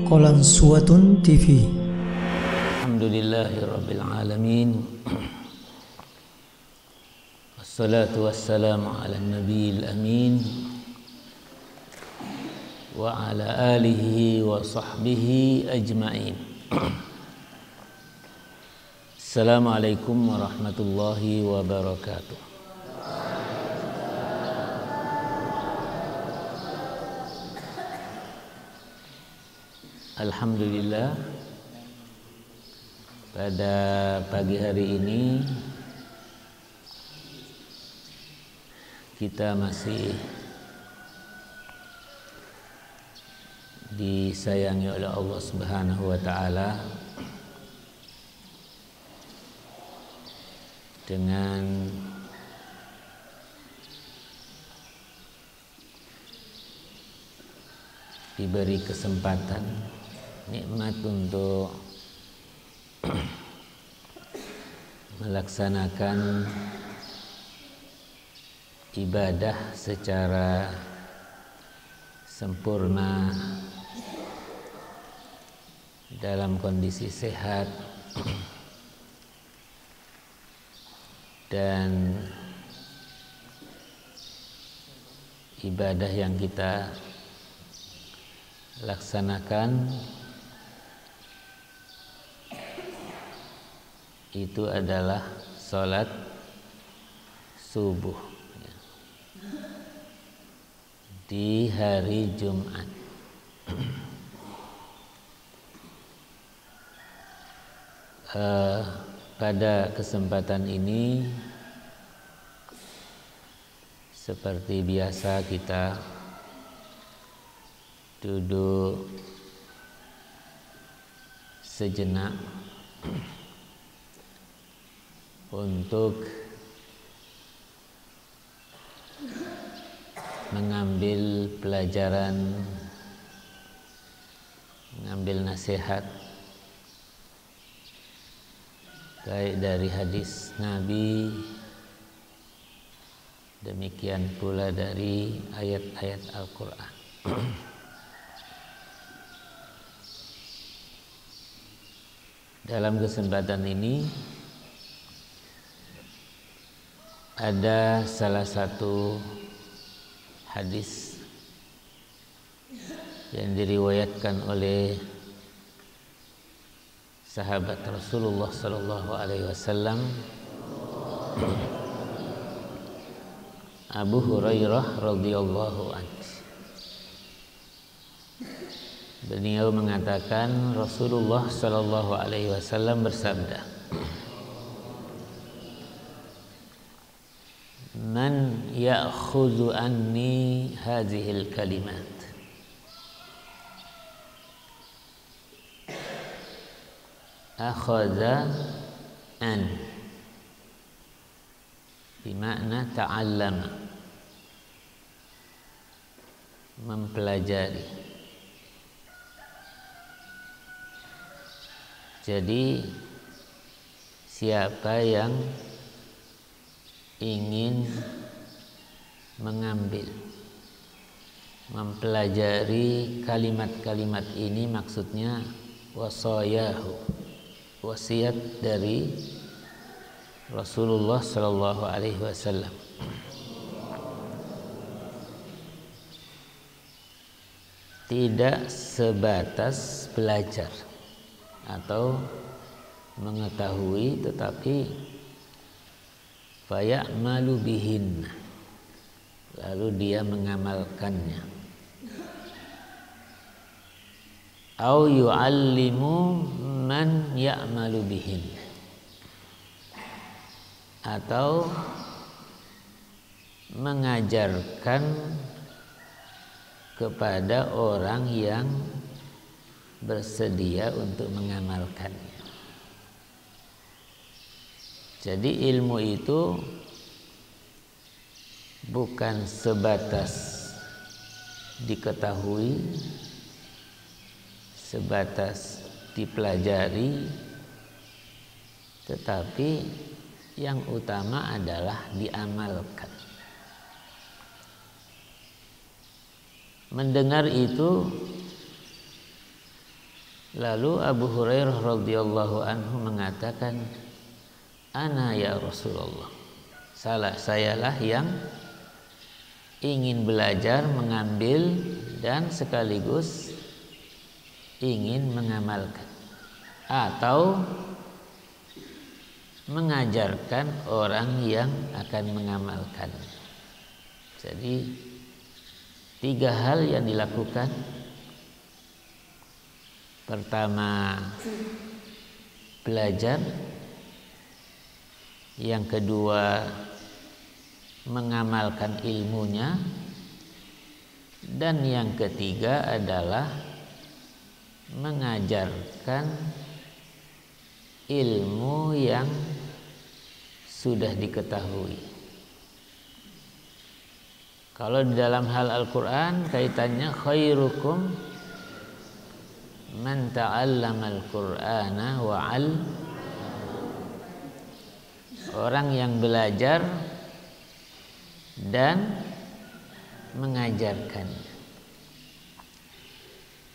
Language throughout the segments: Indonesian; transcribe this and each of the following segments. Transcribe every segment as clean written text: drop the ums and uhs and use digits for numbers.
Qalansuwatun TV. Alhamdulillahirabbil alamin. Wassalatu wassalamu ala nabiyil amin wa ala alihi wa sahbihi ajma'in. Assalamualaikum warahmatullahi wabarakatuh. Alhamdulillah, pada pagi hari ini kita masih disayangi oleh Allah Subhanahu wa taala dengan diberi kesempatan, nikmat untuk melaksanakan ibadah secara sempurna dalam kondisi sehat dan ibadah yang kita laksanakan itu adalah sholat subuh di hari Jumat. Pada kesempatan ini seperti biasa kita duduk sejenak untuk mengambil pelajaran, mengambil nasihat baik dari hadis Nabi, demikian pula dari ayat-ayat Al-Quran. Dalam kesempatan ini ada salah satu hadis yang diriwayatkan oleh sahabat Rasulullah sallallahu alaihi wasallam, Abu Hurairah radhiyallahu anhu. Beliau mengatakan Rasulullah sallallahu alaihi wasallam bersabda, "Man ya'khudhu anni hadhil kalimat akhadha an bimakna ta'allama, mempelajari." Jadi siapa yang ingin mengambil, mempelajari kalimat-kalimat ini, maksudnya wasayahu, wasiat dari Rasulullah sallallahu alaihi wasallam. Tidak sebatas belajar atau mengetahui, tetapi faya'malu bihin, lalu dia mengamalkannya. Au yu'allimu man ya'malu bihin, atau mengajarkan kepada orang yang bersedia untuk mengamalkannya. Jadi ilmu itu bukan sebatas diketahui, sebatas dipelajari, tetapi yang utama adalah diamalkan. Mendengar itu Lalu Abu Hurairah radhiyallahu anhu mengatakan, "Ana ya Rasulullah." Sayalah yang ingin belajar, mengambil dan sekaligus ingin mengamalkan atau mengajarkan orang yang akan mengamalkan. Jadi 3 hal yang dilakukan. Pertama, belajar. Yang kedua, mengamalkan ilmunya. Dan yang ketiga adalah mengajarkan ilmu yang sudah diketahui. Kalau di dalam hal Al-Quran kaitannya khairukum man ta'allama al-Qur'ana wa'al, orang yang belajar dan mengajarkan.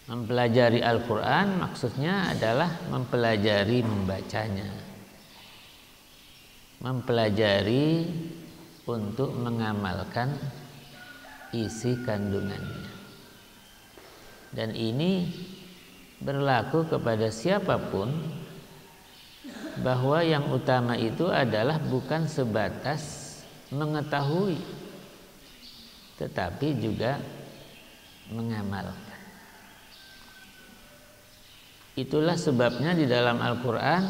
Mempelajari Al-Quran maksudnya adalah mempelajari membacanya, mempelajari untuk mengamalkan isi kandungannya. Dan ini berlaku kepada siapapun, bahwa yang utama itu adalah bukan sebatas mengetahui, tetapi juga mengamalkan. Itulah sebabnya di dalam Al-Quran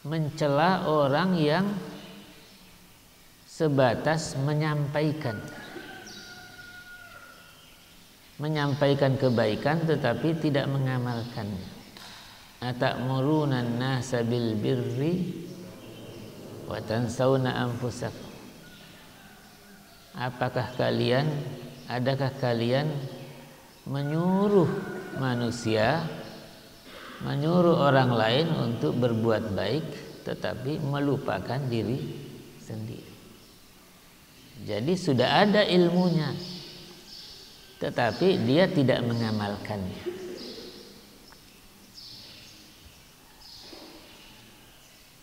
mencela orang yang sebatas menyampaikan kebaikan tetapi tidak mengamalkannya. Atamuruna an-nasa bil birri wa tansawna anfusakum. Adakah kalian menyuruh manusia, menyuruh orang lain untuk berbuat baik tetapi melupakan diri sendiri? Jadi sudah ada ilmunya, tetapi dia tidak mengamalkannya.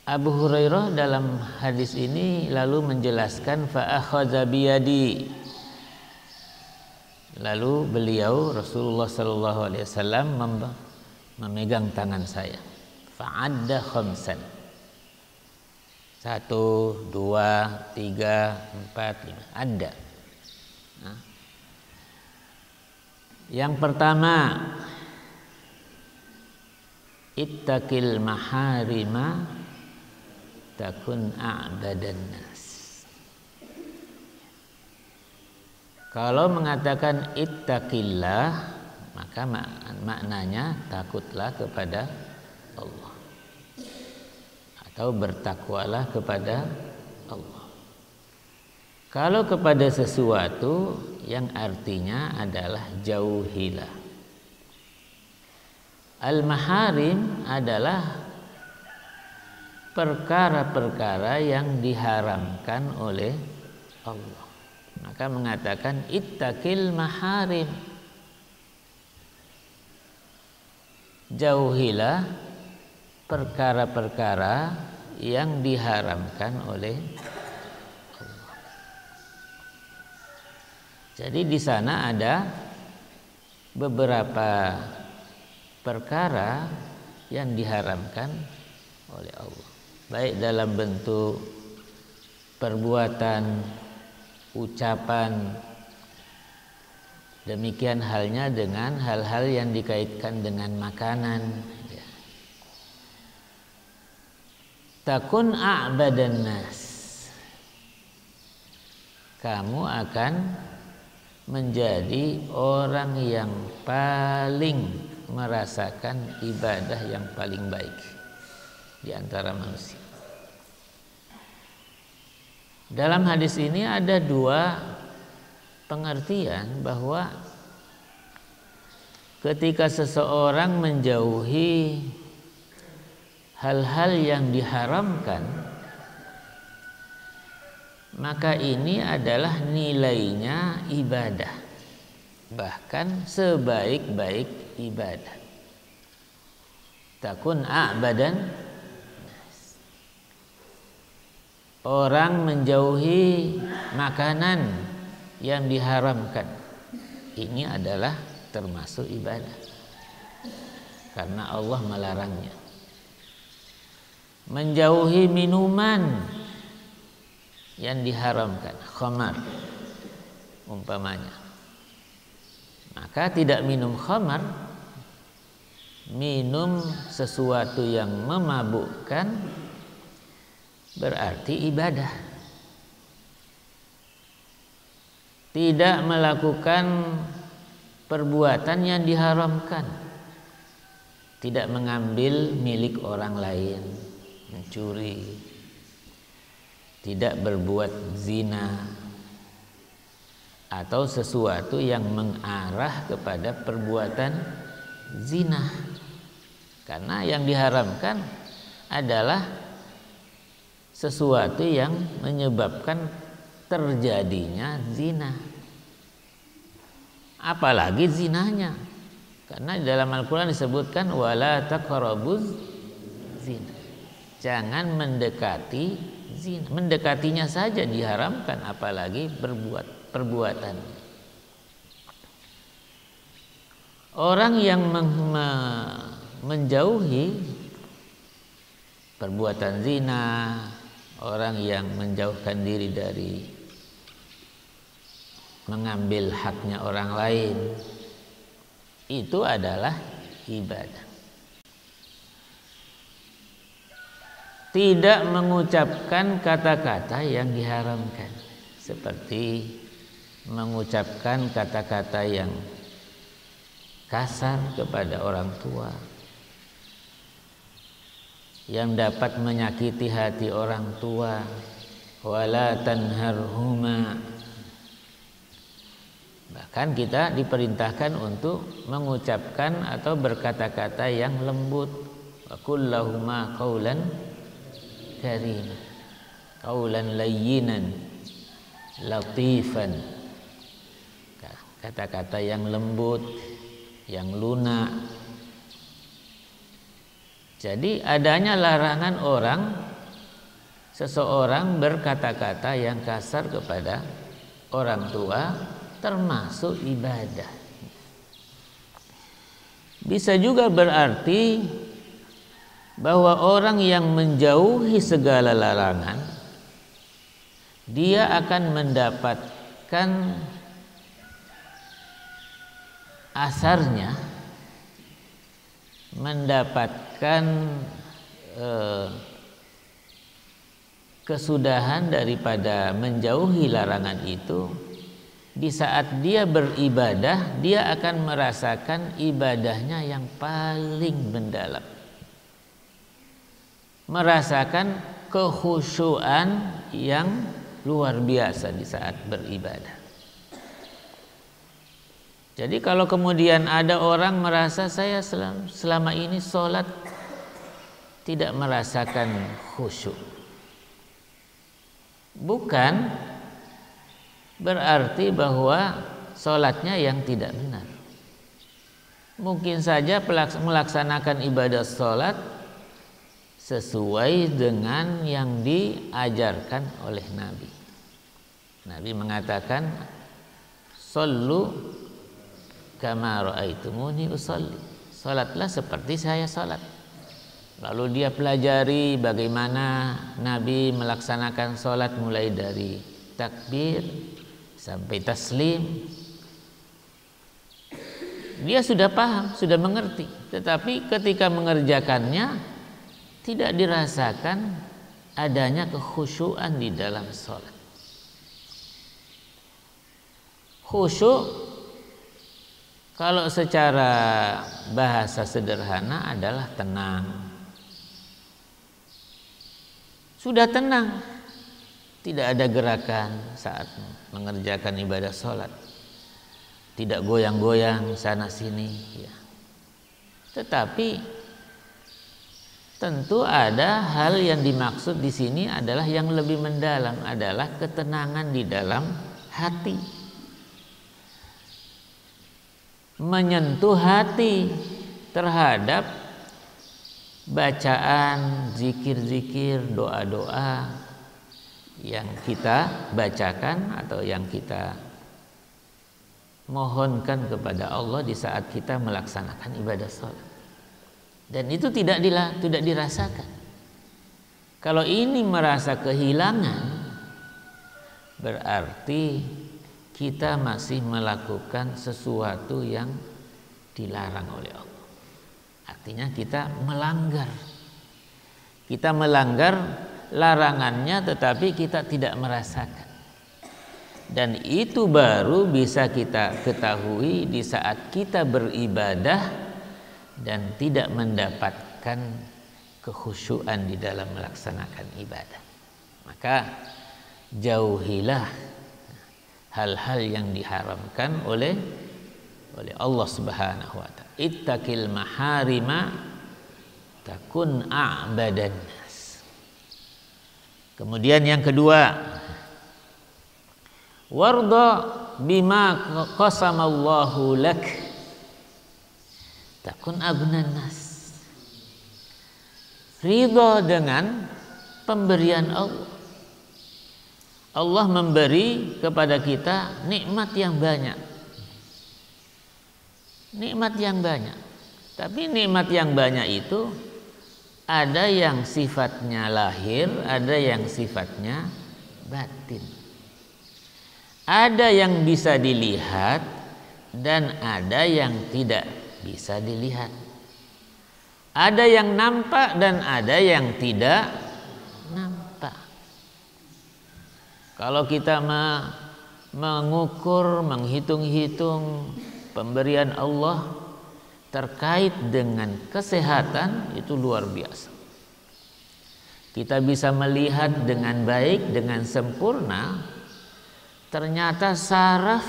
Abu Hurairah dalam hadis ini lalu menjelaskan fa akhadha biyadi. Lalu beliau Rasulullah sallallahu alaihi wasallam memegang tangan saya. Fa'adda khamsan. 1, 2, 3, 4, 5. Ada. Nah. Yang pertama, ittaqil maharima takun a'badan nas. Kalau mengatakan ittaqillah, maka maknanya takutlah kepada Allah atau bertakwalah kepada Allah. Kalau kepada sesuatu yang artinya adalah jauhilah. Al-maharim adalah perkara-perkara yang diharamkan oleh Allah. Maka mengatakan ittaqil maharim. Jauhilah perkara-perkara yang diharamkan oleh Allah. Jadi di sana ada beberapa perkara yang diharamkan oleh Allah, baik dalam bentuk perbuatan, ucapan. Demikian halnya dengan hal-hal yang dikaitkan dengan makanan. Takun a'badan nas. Kamu akan menjadi orang yang paling merasakan ibadah yang paling baik di antara manusia. Dalam hadis ini ada 2 pengertian, bahwa ketika seseorang menjauhi hal-hal yang diharamkan, maka ini adalah nilainya ibadah. bahkan sebaik-baik ibadah. Takun a'badan, orang menjauhi makanan yang diharamkan, ini adalah termasuk ibadah karena Allah melarangnya. Menjauhi minuman yang diharamkan, khamar umpamanya, maka tidak minum khamar, minum sesuatu yang memabukkan, berarti ibadah. Tidak melakukan perbuatan yang diharamkan, tidak mengambil milik orang lain, mencuri, tidak berbuat zina, atau sesuatu yang mengarah kepada perbuatan zina. Karena yang diharamkan adalah sesuatu yang menyebabkan terjadinya zina, apalagi zinanya. Karena di dalam Al-Quran disebutkan wala taqrabuz zina, jangan mendekati zina. Mendekatinya saja diharamkan, apalagi berbuat perbuatan. Orang yang menjauhi perbuatan zina, orang yang menjauhkan diri dari mengambil haknya orang lain, itu adalah ibadah. Tidak mengucapkan kata-kata yang diharamkan, seperti mengucapkan kata-kata yang kasar kepada orang tua, yang dapat menyakiti hati orang tua. Wala tanharhuma, bahkan kita diperintahkan untuk mengucapkan atau berkata-kata yang lembut. Wa qul lahuma qaulan karim, qaulan layyinan latifan, kata-kata yang lembut, yang lunak. Jadi adanya larangan seseorang berkata-kata yang kasar kepada orang tua termasuk ibadah. Bisa juga berarti bahwa orang yang menjauhi segala larangan, dia akan mendapatkan asarnya, mendapatkan kesudahan daripada menjauhi larangan itu. Di saat dia beribadah, dia akan merasakan ibadahnya yang paling mendalam, merasakan kekhusyuan yang luar biasa di saat beribadah. Jadi kalau kemudian ada orang merasa saya selama ini sholat tidak merasakan khusyuk, bukan berarti bahwa sholatnya yang tidak benar. Mungkin saja melaksanakan ibadah sholat sesuai dengan yang diajarkan oleh Nabi. Nabi mengatakan, "Shollu kama ra'aitumuni usolli." Salatlah seperti saya salat. Lalu dia pelajari bagaimana Nabi melaksanakan salat mulai dari takbir sampai taslim. Dia sudah paham, sudah mengerti, tetapi ketika mengerjakannya tidak dirasakan adanya kekhusyuan di dalam salat. Khusyuk kalau secara bahasa sederhana adalah tenang. Sudah tenang, tidak ada gerakan saat mengerjakan ibadah sholat, tidak goyang-goyang sana sini, ya. Tetapi tentu ada hal yang dimaksud di sini adalah yang lebih mendalam, adalah ketenangan di dalam hati. menyentuh hati terhadap bacaan, zikir-zikir, doa-doa yang kita bacakan atau yang kita mohonkan kepada Allah di saat kita melaksanakan ibadah sholat. Dan itu tidak dirasakan. Kalau ini merasa kehilangan, berarti kita masih melakukan sesuatu yang dilarang oleh Allah. Artinya kita melanggar. Kita melanggar larangannya tetapi kita tidak merasakan. Dan itu baru bisa kita ketahui di saat kita beribadah dan tidak mendapatkan kekhusyuan di dalam melaksanakan ibadah. Maka jauhilah hal-hal yang diharamkan oleh Allah Subhanahu wa taala. Ittaqil maharima takun a'badan nas. Kemudian yang kedua, warda bima qasamallahu lak takun agnan nas. Ridha dengan pemberian Allah. Allah memberi kepada kita nikmat yang banyak. Nikmat yang banyak. Tapi nikmat yang banyak itu ada yang sifatnya lahir, ada yang sifatnya batin. Ada yang bisa dilihat dan ada yang tidak bisa dilihat. Ada yang nampak dan ada yang tidak nampak. Kalau kita mengukur, menghitung-hitung pemberian Allah terkait dengan kesehatan, itu luar biasa. Kita bisa melihat dengan baik, dengan sempurna. Ternyata saraf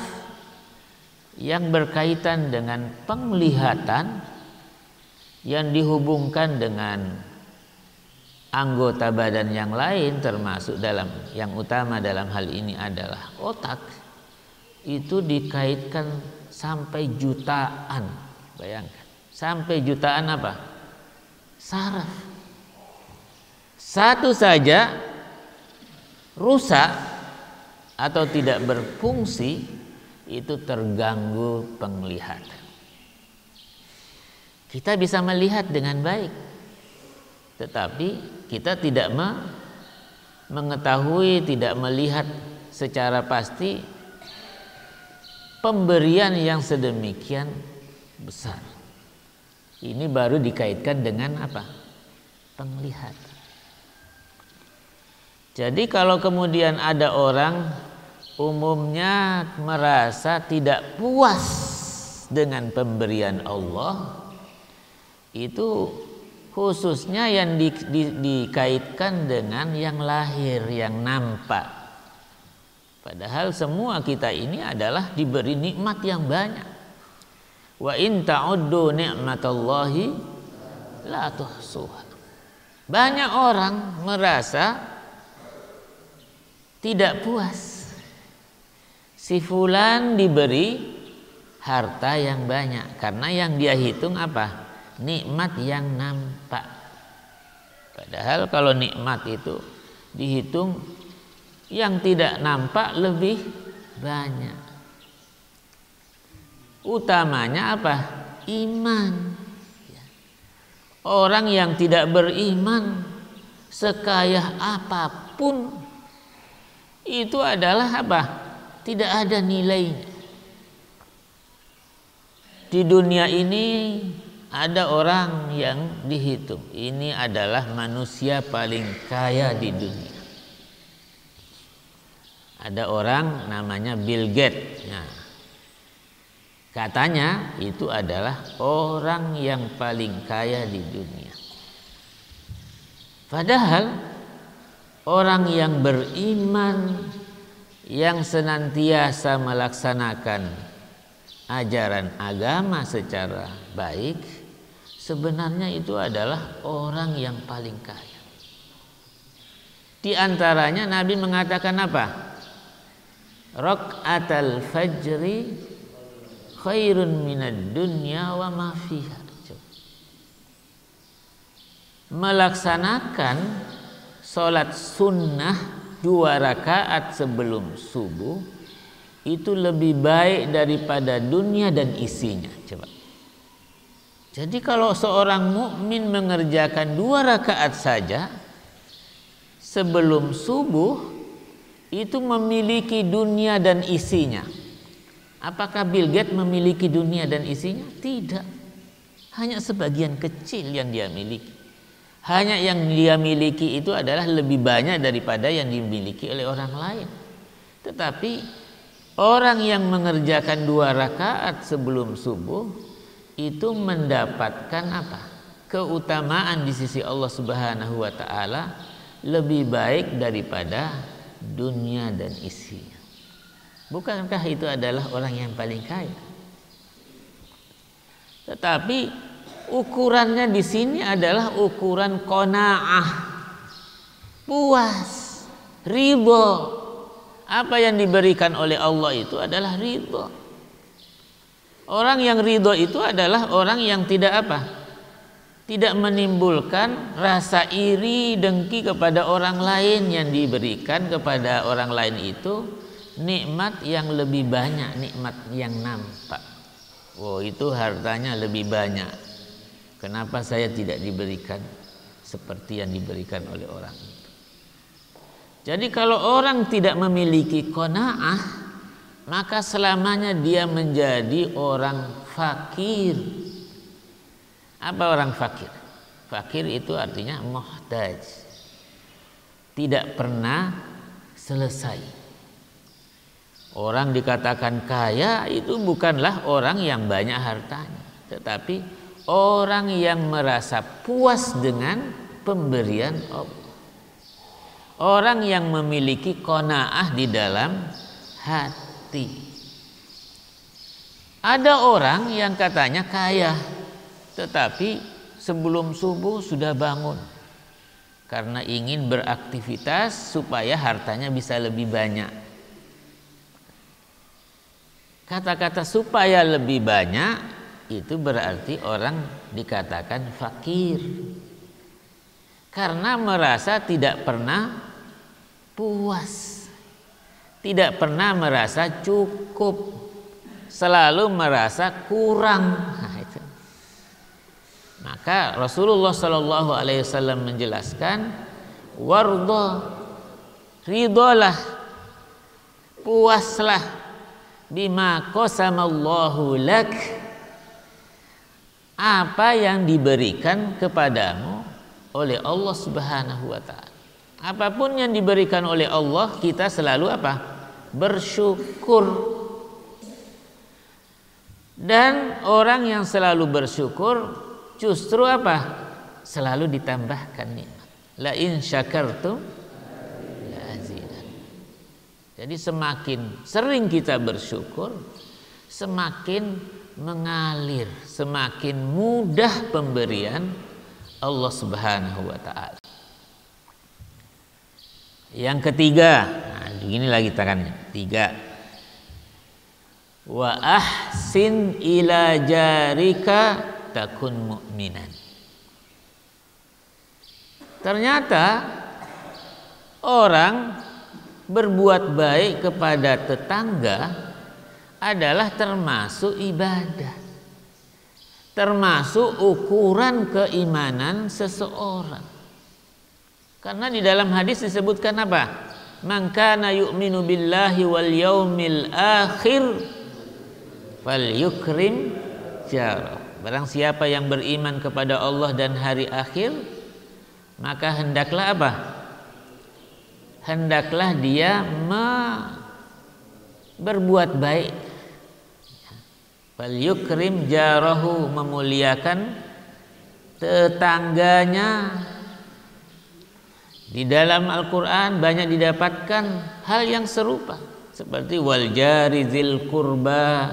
yang berkaitan dengan penglihatan yang dihubungkan dengan anggota badan yang lain, termasuk yang utama dalam hal ini adalah otak, itu dikaitkan sampai jutaan. Bayangkan, sampai jutaan apa? Saraf. Satu saja rusak atau tidak berfungsi, itu terganggu penglihatan. Kita bisa melihat dengan baik, tetapi kita tidak mengetahui, tidak melihat secara pasti pemberian yang sedemikian besar. Ini baru dikaitkan dengan apa? Penglihatan. Jadi kalau kemudian ada orang umumnya merasa tidak puas dengan pemberian Allah, itu khususnya yang dikaitkan dengan yang lahir, yang nampak. Padahal semua kita ini adalah diberi nikmat yang banyak. Wa in ta'uddu ni'matallahi la tuhsuha. Banyak orang merasa tidak puas. Si fulan diberi harta yang banyak karena yang dia hitung apa? Nikmat yang nampak. Padahal kalau nikmat itu dihitung, yang tidak nampak lebih banyak. Utamanya apa? Iman. Orang yang tidak beriman, sekaya apapun, itu adalah apa? Tidak ada nilainya. Di dunia ini ada orang yang dihitung, ini adalah manusia paling kaya di dunia. Ada orang namanya Bill Gates. Nah, katanya itu adalah orang yang paling kaya di dunia. Padahal orang yang beriman, yang senantiasa melaksanakan ajaran agama secara baik, sebenarnya itu adalah orang yang paling kaya. Di antaranya Nabi mengatakan apa? Rak'atal fajri khairun minad dunya wa ma fiha. Melaksanakan sholat sunnah 2 rakaat sebelum subuh itu lebih baik daripada dunia dan isinya. Coba. Jadi kalau seorang mukmin mengerjakan 2 rakaat saja sebelum subuh itu memiliki dunia dan isinya. Apakah Bill Gates memiliki dunia dan isinya? Tidak. Hanya sebagian kecil yang dia miliki. Hanya yang dia miliki itu adalah lebih banyak daripada yang dimiliki oleh orang lain. Tetapi orang yang mengerjakan 2 rakaat sebelum subuh itu mendapatkan apa? Keutamaan di sisi Allah Subhanahu wa taala lebih baik daripada dunia dan isinya. Bukankah itu adalah orang yang paling kaya? Tetapi ukurannya di sini adalah ukuran qanaah, puas, ridho. Apa yang diberikan oleh Allah itu adalah ridho. Orang yang ridho itu adalah orang yang tidak apa? Tidak menimbulkan rasa iri, dengki kepada orang lain yang diberikan kepada orang lain itu nikmat yang lebih banyak, nikmat yang nampak. Oh, itu hartanya lebih banyak. Kenapa saya tidak diberikan seperti yang diberikan oleh orang itu? Jadi kalau orang tidak memiliki qanaah, maka selamanya dia menjadi orang fakir. Apa orang fakir? Fakir itu artinya muhtaj. Tidak pernah selesai. Orang dikatakan kaya itu bukanlah orang yang banyak hartanya, tetapi orang yang merasa puas dengan pemberian Allah. Orang yang memiliki qanaah di dalam hati. Ada orang yang katanya kaya, tetapi sebelum subuh sudah bangun karena ingin beraktivitas supaya hartanya bisa lebih banyak. Kata-kata supaya lebih banyak itu berarti orang dikatakan fakir karena merasa tidak pernah puas, tidak pernah merasa cukup, selalu merasa kurang. Nah, itu. Maka Rasulullah Shallallahu Alaihi Wasallam menjelaskan, wardo, ridolah, puaslah, bima qasamallahu lak, apa yang diberikan kepadamu oleh Allah Subhanahu wa taala. Apapun yang diberikan oleh Allah, kita selalu apa? Bersyukur. Dan orang yang selalu bersyukur justru apa? Selalu ditambahkan nikmat. La in syakartum la azidan. Jadi semakin sering kita bersyukur, semakin mengalir, semakin mudah pemberian Allah Subhanahu wa taala. Yang ketiga, nah begini lagi tangannya. 3. Wa ahsin ila jarika takun mu'minan. Ternyata orang berbuat baik kepada tetangga adalah termasuk ibadah, termasuk ukuran keimanan seseorang. Karena di dalam hadis disebutkan apa? Man kana yu'minu billahi wal yaumil akhir falyukrim jarah. Barang siapa yang beriman kepada Allah dan hari akhir, maka hendaklah apa? Hendaklah dia berbuat baik. Falyukrim jarahu, memuliakan tetangganya. Di dalam Al-Quran banyak didapatkan hal yang serupa, seperti wal jari dzil qurba,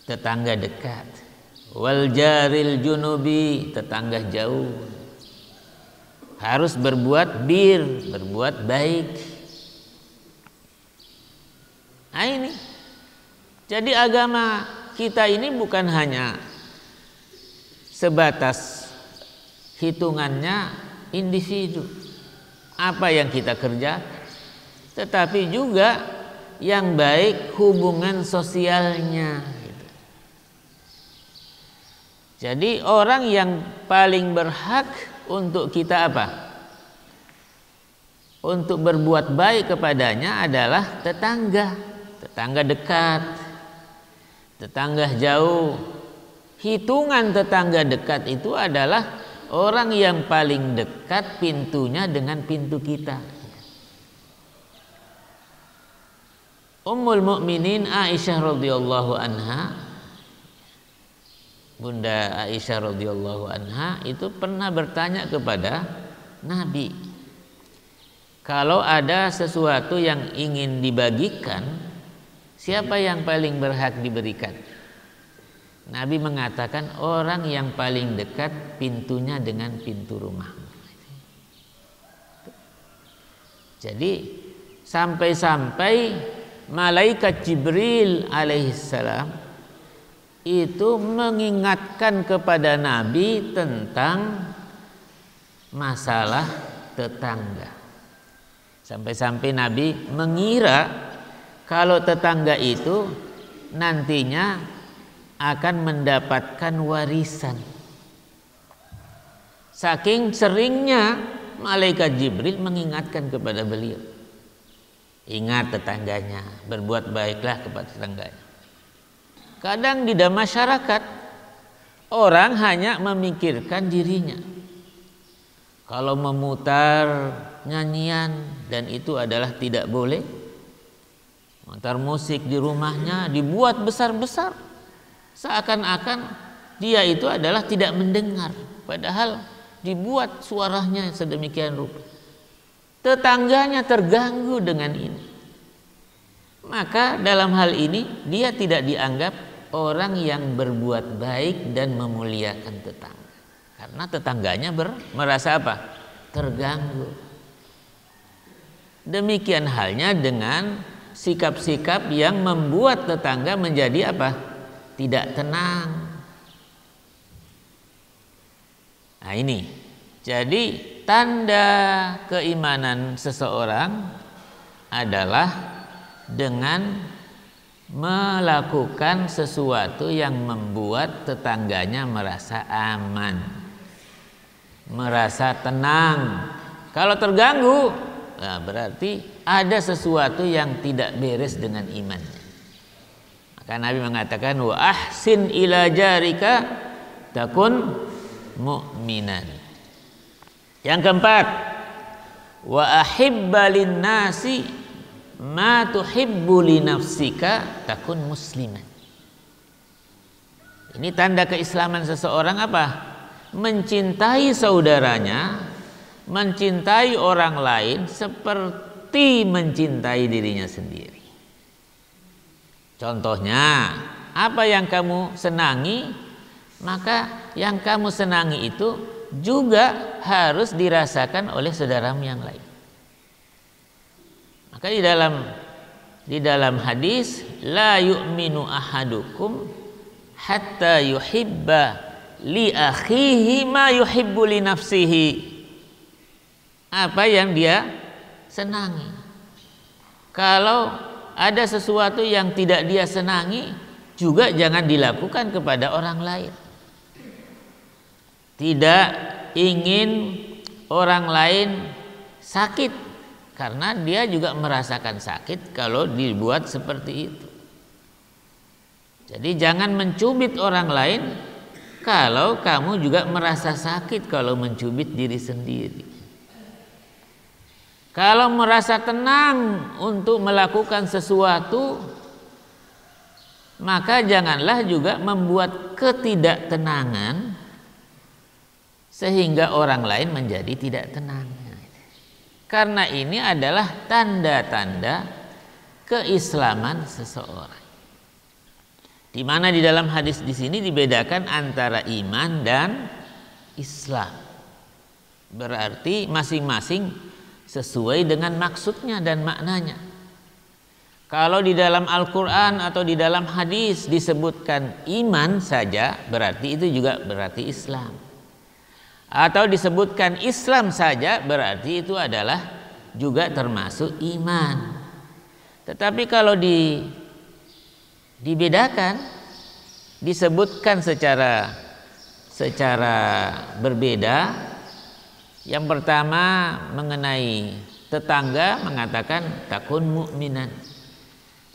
tetangga dekat, wal jaril junubi, tetangga jauh. Harus berbuat berbuat baik. Nah ini Jadi agama kita ini bukan hanya sebatas hitungannya individu, apa yang kita kerjakan, tetapi juga yang baik hubungan sosialnya. Jadi orang yang paling berhak untuk kita apa? Untuk berbuat baik kepadanya adalah tetangga, tetangga dekat, tetangga jauh. Hitungan tetangga dekat itu adalah orang yang paling dekat pintunya dengan pintu kita. Ummul Mukminin Aisyah radhiyallahu anha, Bunda Aisyah radhiyallahu anha itu pernah bertanya kepada Nabi, kalau ada sesuatu yang ingin dibagikan, siapa yang paling berhak diberikan? Nabi mengatakan orang yang paling dekat pintunya dengan pintu rumah. Jadi sampai-sampai malaikat Jibril alaihissalam itu mengingatkan kepada Nabi tentang masalah tetangga. Sampai-sampai Nabi mengira kalau tetangga itu nantinya akan mendapatkan warisan. Saking seringnya malaikat Jibril mengingatkan kepada beliau, ingat tetangganya, berbuat baiklah kepada tetangganya. Kadang di dalam masyarakat orang hanya memikirkan dirinya. Kalau memutar nyanyian, dan itu adalah tidak boleh, mutar musik di rumahnya dibuat besar-besar, seakan-akan dia itu adalah tidak mendengar, padahal dibuat suaranya sedemikian rupa. Tetangganya terganggu dengan ini, maka dalam hal ini dia tidak dianggap orang yang berbuat baik dan memuliakan tetangga, karena tetangganya merasa apa? Terganggu. Demikian halnya dengan sikap-sikap yang membuat tetangga menjadi apa? Tidak tenang. Nah ini, jadi tanda keimanan seseorang adalah dengan melakukan sesuatu yang membuat tetangganya merasa aman, merasa tenang. Kalau terganggu, nah berarti ada sesuatu yang tidak beres dengan imannya. Maka Nabi mengatakan, wa ahsin ila jarika takun mu'minan. Yang keempat, wa ahibba lin nasi ma tuhibbu li nafsika takun musliman. Ini tanda keislaman seseorang apa? Mencintai saudaranya, mencintai orang lain seperti mencintai dirinya sendiri. Contohnya, apa yang kamu senangi, maka yang kamu senangi itu juga harus dirasakan oleh saudaramu yang lain. Maka di dalam hadis, la yu'minu ahadukum hatta yuhibba li akhihi ma yuhibbu li nafsihi. Apa yang dia senangi. Kalau ada sesuatu yang tidak dia senangi, juga jangan dilakukan kepada orang lain. Tidak ingin orang lain sakit, karena dia juga merasakan sakit kalau dibuat seperti itu. Jadi jangan mencubit orang lain kalau kamu juga merasa sakit kalau mencubit diri sendiri. Kalau merasa tenang untuk melakukan sesuatu, maka janganlah juga membuat ketidaktenangan sehingga orang lain menjadi tidak tenang. Karena ini adalah tanda-tanda keislaman seseorang. Di mana di dalam hadis di sini dibedakan antara iman dan Islam. Berarti masing-masing sesuai dengan maksudnya dan maknanya. Kalau di dalam Al-Quran atau di dalam hadis disebutkan iman saja, berarti itu juga berarti Islam. Atau disebutkan Islam saja, berarti itu adalah juga termasuk iman. Tetapi kalau dibedakan, disebutkan secara berbeda. Yang pertama mengenai tetangga mengatakan takun mukminan.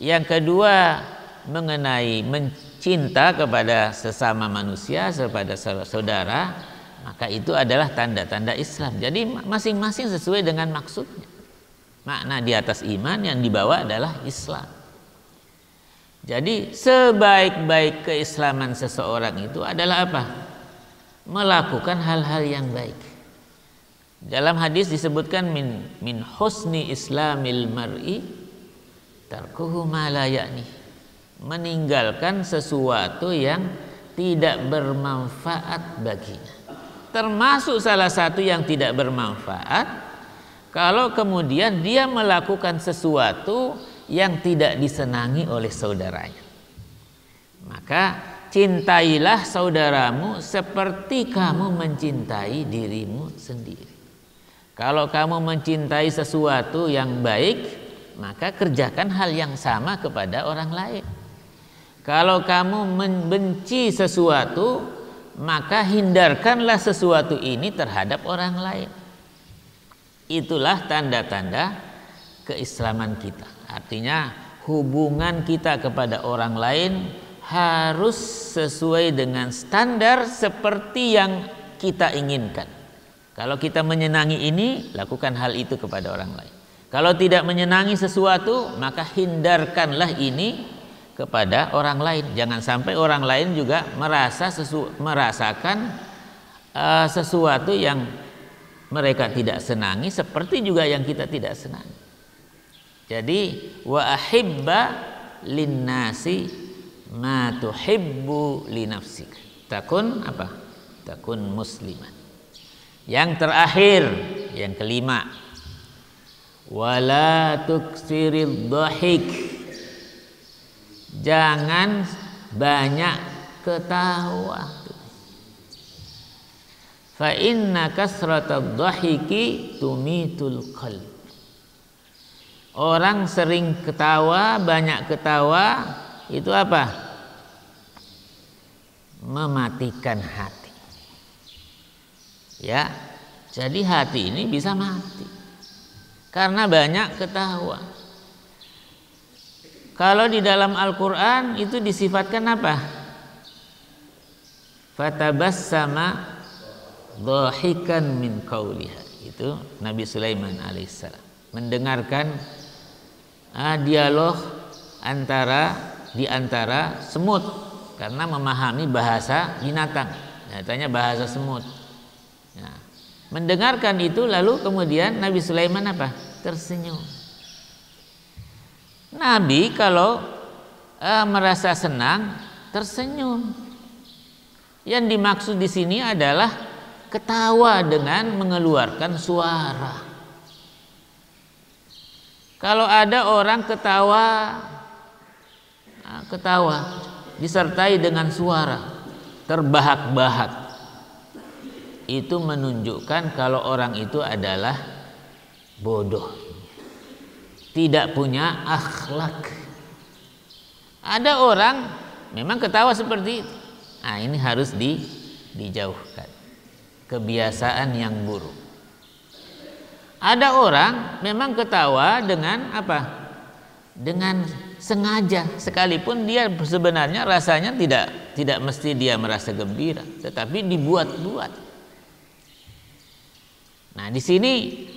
Yang kedua mengenai mencinta kepada sesama manusia, kepada saudara, maka itu adalah tanda-tanda Islam. Jadi masing-masing sesuai dengan maksudnya. Makna di atas iman yang dibawa adalah Islam. Jadi sebaik-baik keislaman seseorang itu adalah apa? Melakukan hal-hal yang baik. Dalam hadis disebutkan min husni islamil mar'i tarkuhu ma la ya'ni. Meninggalkan sesuatu yang tidak bermanfaat baginya. Termasuk salah satu yang tidak bermanfaat kalau kemudian dia melakukan sesuatu yang tidak disenangi oleh saudaranya. Maka cintailah saudaramu seperti kamu mencintai dirimu sendiri. Kalau kamu mencintai sesuatu yang baik, maka kerjakan hal yang sama kepada orang lain. Kalau kamu membenci sesuatu, maka hindarkanlah sesuatu ini terhadap orang lain. Itulah tanda-tanda keislaman kita. Artinya hubungan kita kepada orang lain harus sesuai dengan standar seperti yang kita inginkan. Kalau kita menyenangi ini, lakukan hal itu kepada orang lain. Kalau tidak menyenangi sesuatu, maka hindarkanlah ini kepada orang lain. Jangan sampai orang lain juga merasakan sesuatu yang mereka tidak senangi seperti juga yang kita tidak senangi. Jadi wa ahibba linnasi ma tuhibbu li nafsik. Takun apa? Takun musliman. Yang terakhir, yang kelima, wala tuksirid dhahik. Jangan banyak ketawa. Fa inna kasratad dhahiki tumitul qalb. Orang sering ketawa, banyak ketawa, itu apa? Mematikan hati. Ya, jadi hati ini bisa mati karena banyak ketawa. Kalau di dalam Al-Quran itu disifatkan apa? Fatabassama dhahikan min qauliha. Itu Nabi Sulaiman alaihissalam mendengarkan dialog di antara semut karena memahami bahasa binatang. Nyatanya bahasa semut. Nah, mendengarkan itu lalu kemudian Nabi Sulaiman apa? Tersenyum. Nabi kalau merasa senang tersenyum. Yang dimaksud di sini adalah ketawa dengan mengeluarkan suara. Kalau ada orang ketawa disertai dengan suara terbahak-bahak, itu menunjukkan kalau orang itu adalah bodoh, tidak punya akhlak. Ada orang memang ketawa seperti itu. Nah, ini harus dijauhkan. Kebiasaan yang buruk. Ada orang memang ketawa dengan apa? Dengan sengaja, sekalipun dia sebenarnya rasanya tidak mesti dia merasa gembira, tetapi dibuat-buat. Nah, di sini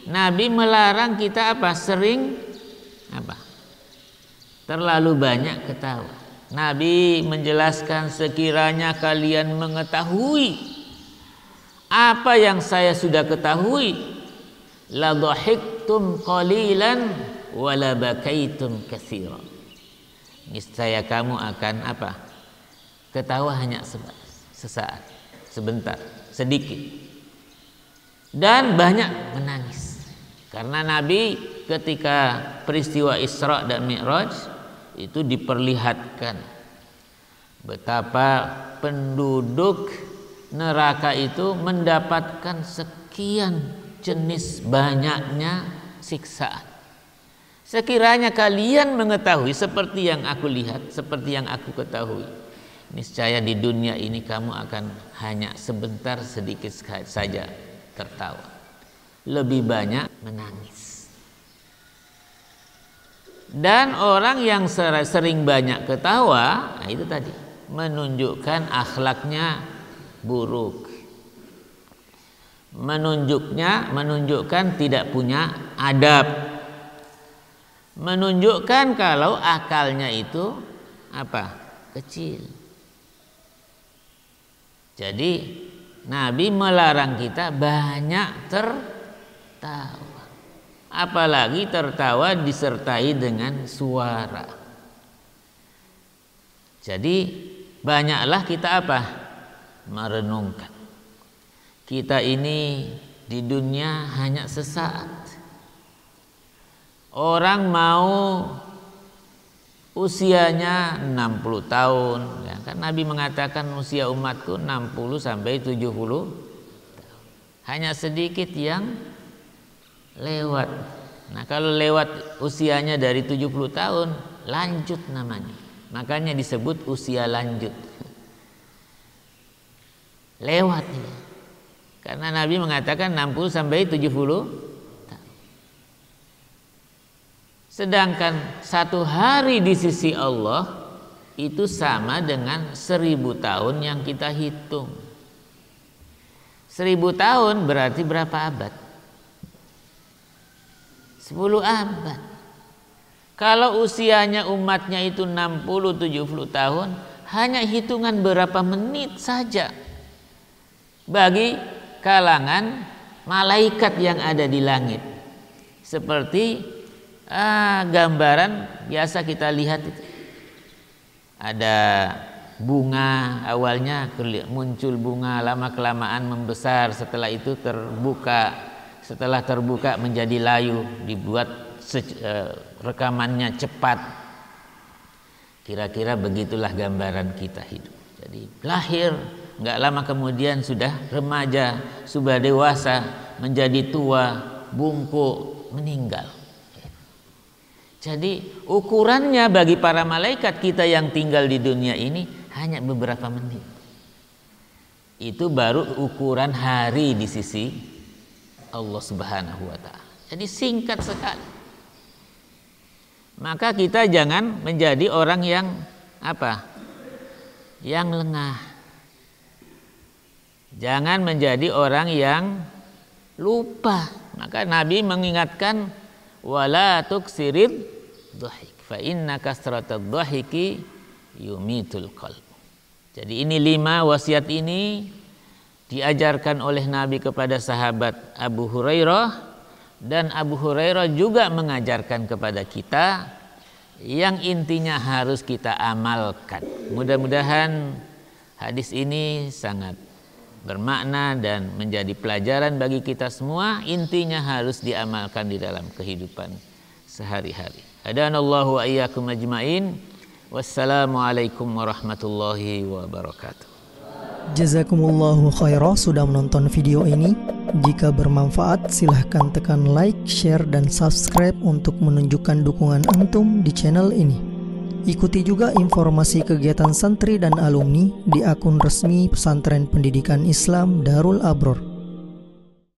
Nabi melarang kita apa? Sering apa? Terlalu banyak ketawa. Nabi menjelaskan sekiranya kalian mengetahui apa yang saya sudah ketahui, la dhahiktum qalilan wa la bakaitum katsiran. Niscaya kamu akan apa? Ketawa hanya sesaat, sebentar, sedikit. Dan banyak menangis. Karena Nabi ketika peristiwa Isra dan Mi'raj itu diperlihatkan betapa penduduk neraka itu mendapatkan sekian jenis banyaknya siksaan. Sekiranya kalian mengetahui seperti yang aku lihat, seperti yang aku ketahui, niscaya di dunia ini kamu akan hanya sebentar sedikit saja tertawa, lebih banyak menangis. Dan orang yang sering banyak ketawa, nah itu tadi menunjukkan akhlaknya buruk, menunjukkan tidak punya adab, menunjukkan kalau akalnya itu apa? Kecil. Jadi Nabi melarang kita banyak tertawa. Apalagi tertawa disertai dengan suara. Jadi banyaklah kita apa? Merenungkan. Kita ini di dunia hanya sesaat. Orang mau usianya 60 tahun, ya kan Nabi mengatakan usia umatku 60 sampai 70 tahun. Hanya sedikit yang lewat. Nah, kalau lewat usianya dari 70 tahun, lanjut namanya. Makanya disebut usia lanjut. Lewat ya. Karena Nabi mengatakan 60 sampai 70 tahun. Sedangkan satu hari di sisi Allah itu sama dengan 1000 tahun yang kita hitung. 1000 tahun berarti berapa abad? 10 abad. Kalau usianya umatnya itu 60-70 tahun, hanya hitungan berapa menit saja bagi kalangan malaikat yang ada di langit. Seperti gambaran biasa kita lihat itu. Ada bunga, awalnya muncul bunga, lama kelamaan membesar, setelah itu terbuka. Setelah terbuka menjadi layu, dibuat rekamannya cepat. Kira-kira begitulah gambaran kita hidup. Jadi lahir, nggak lama kemudian sudah remaja, sudah dewasa, menjadi tua, bungkuk, meninggal. Jadi ukurannya bagi para malaikat kita yang tinggal di dunia ini hanya beberapa menit. Itu baru ukuran hari di sisi Allah Subhanahu wa ta'ala. Jadi singkat sekali. Maka kita jangan menjadi orang yang apa? Yang lengah. Jangan menjadi orang yang lupa. Maka Nabi mengingatkan wala tuksirid dhahik fa inna kasratad dhahiki yumitul qalb. Jadi ini 5 wasiat ini diajarkan oleh Nabi kepada sahabat Abu Hurairah, dan Abu Hurairah juga mengajarkan kepada kita yang intinya harus kita amalkan. Mudah-mudahan hadis ini sangat bermakna dan menjadi pelajaran bagi kita semua. Intinya harus diamalkan di dalam kehidupan sehari-hari. Hadanallahu wa iyyakum ajmain. Wassalamualaikum warahmatullahi wabarakatuh. Jazakumullahu khairah sudah menonton video ini. Jika bermanfaat silahkan tekan like, share, dan subscribe untuk menunjukkan dukungan antum di channel ini. Ikuti juga informasi kegiatan santri dan alumni di akun resmi Pesantren Pendidikan Islam Darul Abror.